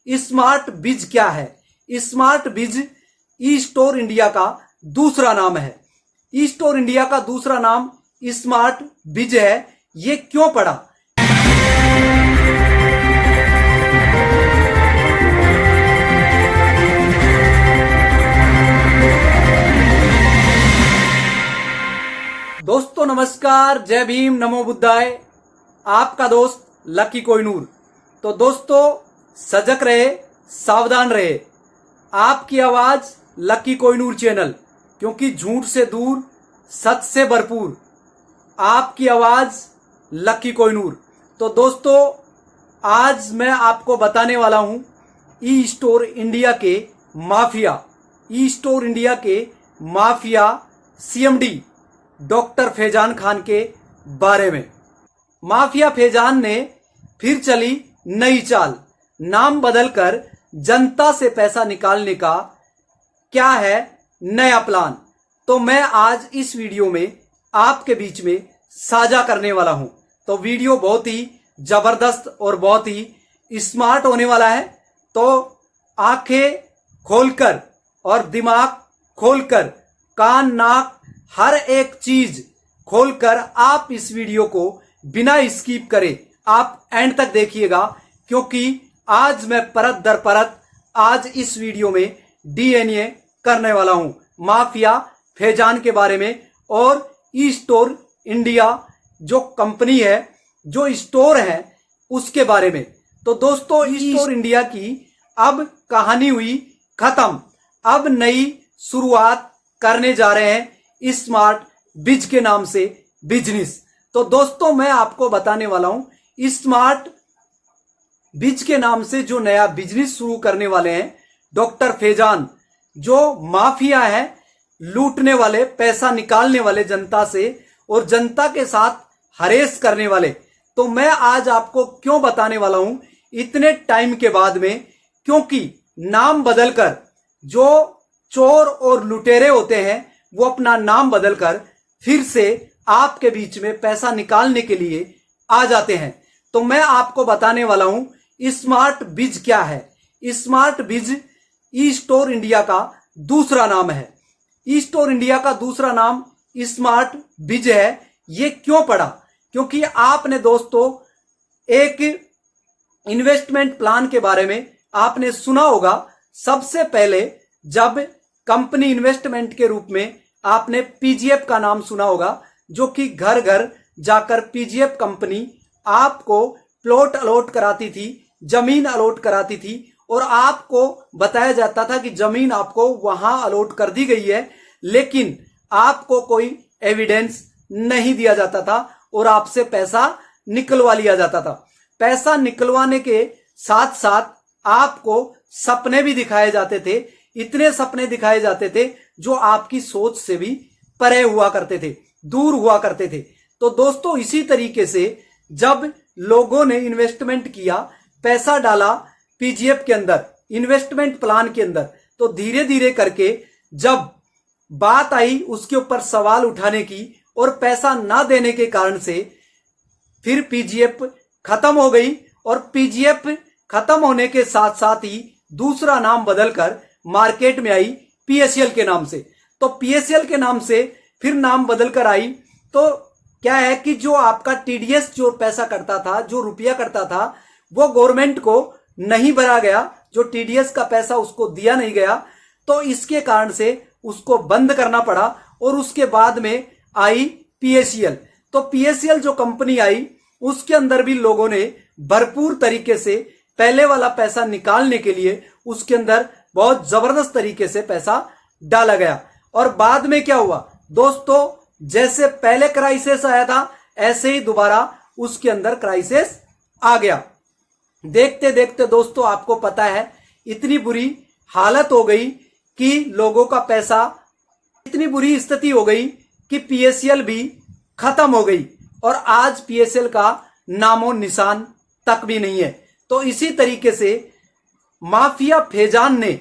Smart बिज क्या है? स्मार्ट बिज ई स्टोर इंडिया का दूसरा नाम है। ई स्टोर इंडिया का दूसरा नाम स्मार्ट बिज है। ये क्यों पड़ा? दोस्तों नमस्कार, जय भीम, नमो बुद्धाय। आपका दोस्त लकी कोहिनूर। तो दोस्तों सजग रहे, सावधान रहे। आपकी आवाज लकी कोहिनूर चैनल, क्योंकि झूठ से दूर, सच से भरपूर। आपकी आवाज लकी कोहिनूर। तो दोस्तों आज मैं आपको बताने वाला हूं ई स्टोर इंडिया के माफिया, ई स्टोर इंडिया के mafia CMD doctor Faizan Khan के बारे में। माफिया फैजान ने फिर चली नई चाल। नाम बदलकर जनता से पैसा निकालने का क्या है नया प्लान? तो मैं आज इस वीडियो में आपके बीच में साझा करने वाला हूं। तो वीडियो बहुत ही जबरदस्त और बहुत ही स्मार्ट होने वाला है। तो आंखें खोलकर और दिमाग खोलकर, कान नाक हर एक चीज खोलकर आप इस वीडियो को बिना स्किप करे आप एंड तक देखिएगा, क्योंकि आज मैं परत दर परत आज इस वीडियो में डीएनए करने वाला हूं माफिया फैजान के बारे में और ई स्टोर इंडिया जो कंपनी है, जो स्टोर है, उसके बारे में। तो दोस्तों ई स्टोर इंडिया की अब कहानी हुई खत्म। अब नई शुरुआत करने जा रहे हैं स्मार्ट बिज के नाम से बिजनेस। तो दोस्तों मैं आपको बताने वाला हूं स्मार्ट बिज के नाम से जो नया बिजनेस शुरू करने वाले हैं डॉक्टर फैजान, जो माफिया है, लूटने वाले, पैसा निकालने वाले जनता से और जनता के साथ हरेस करने वाले। तो मैं आज आपको क्यों बताने वाला हूं इतने टाइम के बाद में, क्योंकि नाम बदलकर जो चोर और लुटेरे होते हैं वो अपना नाम बदलकर फिर से आपके बीच में पैसा निकालने के लिए आ जाते हैं। तो मैं आपको बताने वाला हूं स्मार्ट बिज क्या है। स्मार्ट बिज ई स्टोर इंडिया का दूसरा नाम है। ई स्टोर इंडिया का दूसरा नाम स्मार्ट बिज है। ये क्यों पड़ा? क्योंकि आपने दोस्तों एक इन्वेस्टमेंट प्लान के बारे में आपने सुना होगा। सबसे पहले जब कंपनी इन्वेस्टमेंट के रूप में आपने पीजीएफ का नाम सुना होगा, जो कि घर घर जाकर पीजीएफ कंपनी आपको प्लॉट अलॉट कराती थी, जमीन अलॉट कराती थी और आपको बताया जाता था कि जमीन आपको वहां अलॉट कर दी गई है, लेकिन आपको कोई एविडेंस नहीं दिया जाता था और आपसे पैसा निकलवा लिया जाता था। पैसा निकलवाने के साथ साथ आपको सपने भी दिखाए जाते थे। इतने सपने दिखाए जाते थे जो आपकी सोच से भी परे हुआ करते थे, दूर हुआ करते थे। तो दोस्तों इसी तरीके से जब लोगों ने इन्वेस्टमेंट किया, पैसा डाला पीजीएफ के अंदर, इन्वेस्टमेंट प्लान के अंदर, तो धीरे धीरे करके जब बात आई उसके ऊपर सवाल उठाने की और पैसा ना देने के कारण से फिर पीजीएफ खत्म हो गई। और पीजीएफ खत्म होने के साथ साथ ही दूसरा नाम बदलकर मार्केट में आई पीएसएल के नाम से। तो पीएसएल के नाम से फिर नाम बदलकर आई। तो क्या है कि जो आपका टीडीएस जो पैसा करता था, जो रुपया करता था, वो गवर्नमेंट को नहीं भरा गया, जो टीडीएस का पैसा उसको दिया नहीं गया। तो इसके कारण से उसको बंद करना पड़ा और उसके बाद में आई पीएसएल। तो पीएसएल जो कंपनी आई उसके अंदर भी लोगों ने भरपूर तरीके से पहले वाला पैसा निकालने के लिए उसके अंदर बहुत जबरदस्त तरीके से पैसा डाला गया। और बाद में क्या हुआ दोस्तों, जैसे पहले क्राइसिस आया था ऐसे ही दोबारा उसके अंदर क्राइसिस आ गया। देखते देखते दोस्तों आपको पता है इतनी बुरी हालत हो गई कि लोगों का पैसा, इतनी बुरी स्थिति हो गई कि पीएसएल भी खत्म हो गई और आज पीएसएल का नामो निशान तक भी नहीं है। तो इसी तरीके से माफिया फैजान ने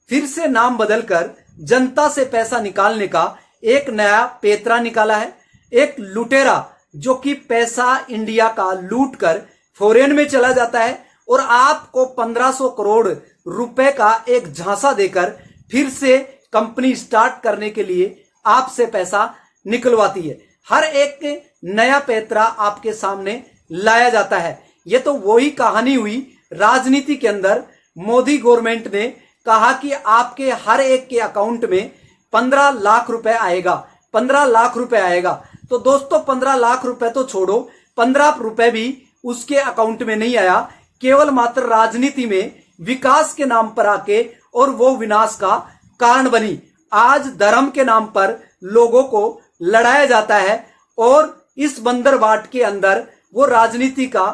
फिर से नाम बदलकर जनता से पैसा निकालने का एक नया पेतरा निकाला है। एक लुटेरा जो कि पैसा इंडिया का लूट कर फॉरेन में चला जाता है और आपको 1500 करोड़ रुपए का एक झांसा देकर फिर से कंपनी स्टार्ट करने के लिए आपसे पैसा निकलवाती है। हर एक नया पैतरा आपके सामने लाया जाता है। ये तो वही कहानी हुई राजनीति के अंदर। मोदी गवर्नमेंट ने कहा कि आपके हर एक के अकाउंट में 15 लाख रुपए आएगा, 15 लाख रुपए आएगा। तो दोस्तों 15 लाख रुपए तो छोड़ो, 15 रुपए भी उसके अकाउंट में नहीं आया। केवल मात्र राजनीति में विकास के नाम पर आके और वो विनाश का कारण बनी। आज धर्म के नाम पर लोगों को लड़ाया जाता है और इस बंदरबाट के अंदर वो राजनीति का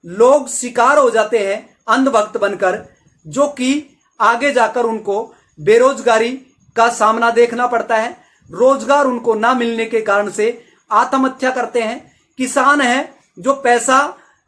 लोग शिकार हो जाते हैं अंधभक्त बनकर, जो कि आगे जाकर उनको बेरोजगारी का सामना देखना पड़ता है। रोजगार उनको ना मिलने के कारण से आत्महत्या करते हैं। किसान हैं जो पैसा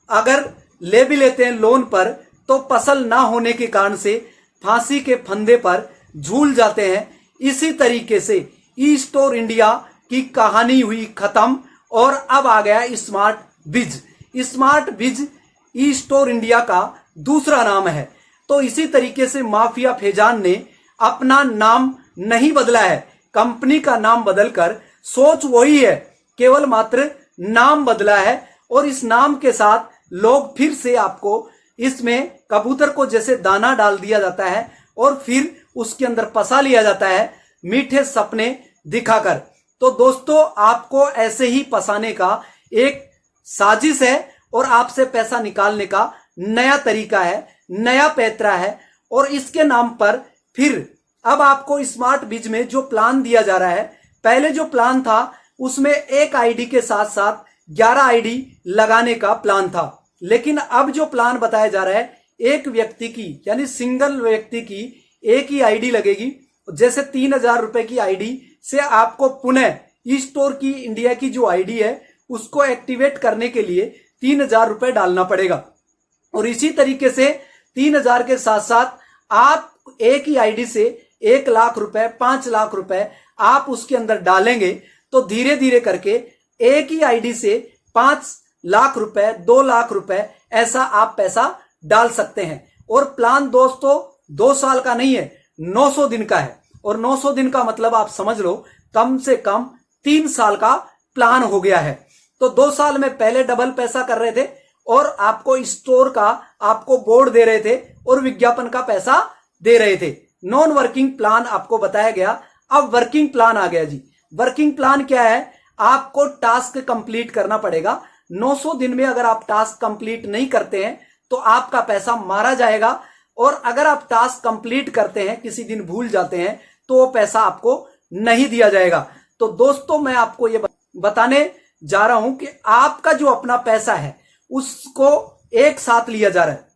अगर ले भी लेते हैं लोन पर तो फसल ना होने के कारण से फांसी के फंदे पर झूल जाते हैं। इसी तरीके से ई स्टोर इंडिया की कहानी हुई खत्म और अब आ गया स्मार्ट बिज। स्मार्ट बिज ई स्टोर इंडिया का दूसरा नाम है। तो इसी तरीके से माफिया फैजान ने अपना नाम नहीं बदला है, कंपनी का नाम बदलकर सोच वही है, केवल मात्र नाम बदला है। और इस नाम के साथ लोग फिर से आपको इसमें कबूतर को जैसे दाना डाल दिया जाता है और फिर उसके अंदर फंसा लिया जाता है मीठे सपने दिखाकर। तो दोस्तों आपको ऐसे ही फंसाने का एक साजिश है और आपसे पैसा निकालने का नया तरीका है, नया पैतरा है। और इसके नाम पर फिर अब आपको स्मार्ट बिज में जो प्लान दिया जा रहा है, पहले जो प्लान था उसमें एक आईडी के साथ साथ 11 आईडी लगाने का प्लान था। लेकिन अब जो प्लान बताया जा रहा है, एक व्यक्ति की यानी सिंगल व्यक्ति की एक ही आईडी लगेगी। जैसे 3000 रुपए की आईडी से आपको पुनः ई स्टोर की इंडिया की जो आईडी है उसको एक्टिवेट करने के लिए 3000 रुपए डालना पड़ेगा। और इसी तरीके से 3000 के साथ साथ आप एक ही आईडी से 1 लाख रुपए, 5 लाख रुपए आप उसके अंदर डालेंगे तो धीरे धीरे करके एक ही आईडी से 5 लाख रुपए, 2 लाख रुपए ऐसा आप पैसा डाल सकते हैं। और प्लान दोस्तों 2 साल का नहीं है, 900 दिन का है। और 900 दिन का मतलब आप समझ लो कम से कम 3 साल का प्लान हो गया है। तो 2 साल में पहले डबल पैसा कर रहे थे और आपको स्टोर का आपको बोर्ड दे रहे थे और विज्ञापन का पैसा दे रहे थे। नॉन वर्किंग प्लान आपको बताया गया। अब वर्किंग प्लान आ गया जी। वर्किंग प्लान क्या है? आपको टास्क कंप्लीट करना पड़ेगा। 900 दिन में अगर आप टास्क कंप्लीट नहीं करते हैं तो आपका पैसा मारा जाएगा। और अगर आप टास्क कंप्लीट करते हैं, किसी दिन भूल जाते हैं, तो वो पैसा आपको नहीं दिया जाएगा। तो दोस्तों मैं आपको ये बताने जा रहा हूं कि आपका जो अपना पैसा है उसको एक साथ लिया जा रहा है।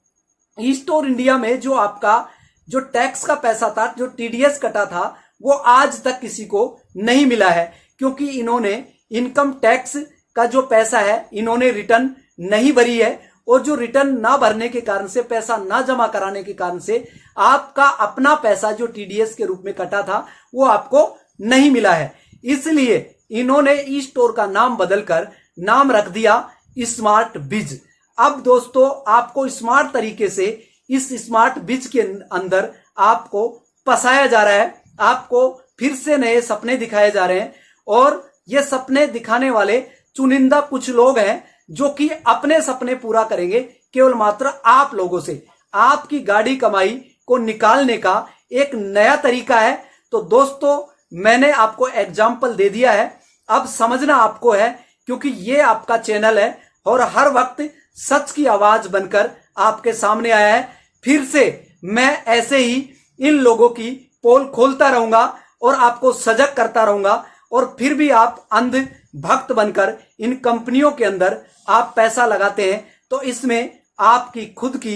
ई स्टोर इंडिया में जो आपका जो टैक्स का पैसा था, जो टीडीएस कटा था, वो आज तक किसी को नहीं मिला है, क्योंकि इन्होंने इनकम टैक्स का जो पैसा है इन्होंने रिटर्न नहीं भरी है। और जो रिटर्न ना भरने के कारण से, पैसा ना जमा कराने के कारण से आपका अपना पैसा जो टीडीएस के रूप में कटा था वो आपको नहीं मिला है। इसलिए इन्होंने ई स्टोर का नाम बदलकर नाम रख दिया स्मार्ट बिज। अब दोस्तों आपको स्मार्ट तरीके से इस स्मार्ट बिज के अंदर आपको फंसाया जा रहा है। आपको फिर से नए सपने दिखाए जा रहे हैं और ये सपने दिखाने वाले चुनिंदा कुछ लोग हैं जो कि अपने सपने पूरा करेंगे केवल मात्र आप लोगों से। आपकी गाड़ी कमाई को निकालने का एक नया तरीका है। तो दोस्तों मैंने आपको एग्जाम्पल दे दिया है, अब समझना आपको है, क्योंकि ये आपका चैनल है और हर वक्त सच की आवाज बनकर आपके सामने आया है। फिर से मैं ऐसे ही इन लोगों की पोल खोलता रहूंगा और आपको सजग करता रहूंगा। और फिर भी आप अंध भक्त बनकर इन कंपनियों के अंदर आप पैसा लगाते हैं, तो इसमें आपकी खुद की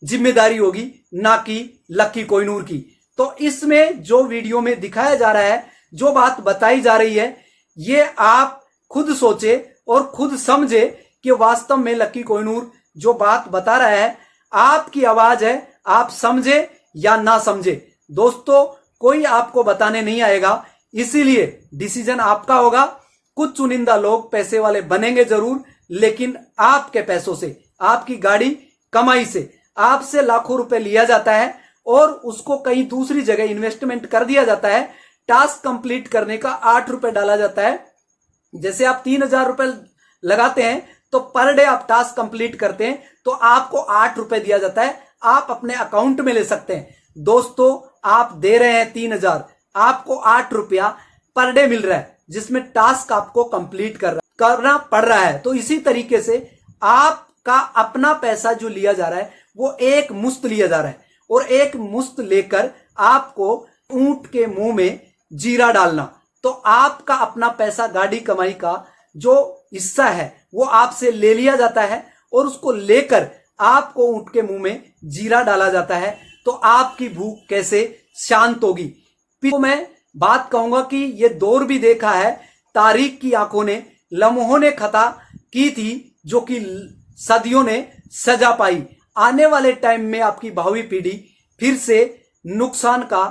जिम्मेदारी होगी, ना कि लक्की कोहिनूर की। तो इसमें जो वीडियो में दिखाया जा रहा है, जो बात बताई जा रही है, ये आप खुद सोचे और खुद समझे कि वास्तव में लक्की कोहिनूर जो बात बता रहा है आपकी आवाज है, आप समझे या ना समझे। दोस्तों कोई आपको बताने नहीं आएगा, इसीलिए डिसीजन आपका होगा। कुछ चुनिंदा लोग पैसे वाले बनेंगे जरूर, लेकिन आपके पैसों से, आपकी गाड़ी कमाई से, आपसे लाखों रुपए लिया जाता है और उसको कहीं दूसरी जगह इन्वेस्टमेंट कर दिया जाता है। टास्क कंप्लीट करने का 8 रुपए डाला जाता है। जैसे आप 3,000 रुपए लगाते हैं तो पर डे आप टास्क कंप्लीट करते हैं तो आपको 8 रुपए दिया जाता है, आप अपने अकाउंट में ले सकते हैं। दोस्तों, आप दे रहे हैं 3,000, आपको 8 रुपया पर डे मिल रहा है, जिसमें टास्क आपको कंप्लीट करना पड़ रहा है। तो इसी तरीके से आपका अपना पैसा जो लिया जा रहा है वो एक मुश्त लिया जा रहा है, और एक मुश्त लेकर आपको ऊंट के मुंह में जीरा डालना। तो आपका अपना पैसा, गाड़ी कमाई का जो हिस्सा है वो आपसे ले लिया जाता है और उसको लेकर आपको ऊंट के मुंह में जीरा डाला जाता है। तो आपकी भूख कैसे शांत होगी। तो मैं बात कहूंगा कि ये दौर भी देखा है, तारीख की आंखों ने, लम्हों ने खता की थी जो कि सदियों ने सजा पाई। आने वाले टाइम में आपकी भावी पीढ़ी फिर से नुकसान का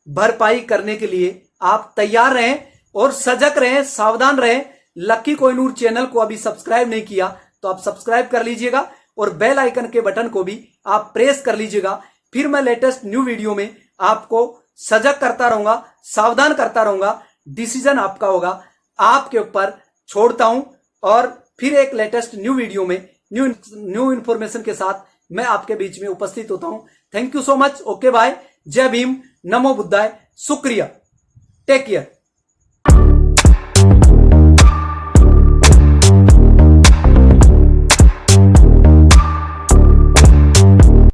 भरपाई करने के लिए आप तैयार रहें और सजग रहें, सावधान रहें। लकी कोहिनूर चैनल को अभी सब्सक्राइब नहीं किया तो आप सब्सक्राइब कर लीजिएगा और बेल आइकन के बटन को भी आप प्रेस कर लीजिएगा। फिर मैं लेटेस्ट न्यू वीडियो में आपको सजग करता रहूंगा, सावधान करता रहूंगा। डिसीजन आपका होगा, आपके ऊपर छोड़ता हूं। और फिर एक लेटेस्ट न्यू वीडियो में न्यू इंफॉर्मेशन के साथ मैं आपके बीच में उपस्थित होता हूं। Thank you so much. Okay bye. जय भीम, नमो बुद्धाय, शुक्रिया, टेक केयर।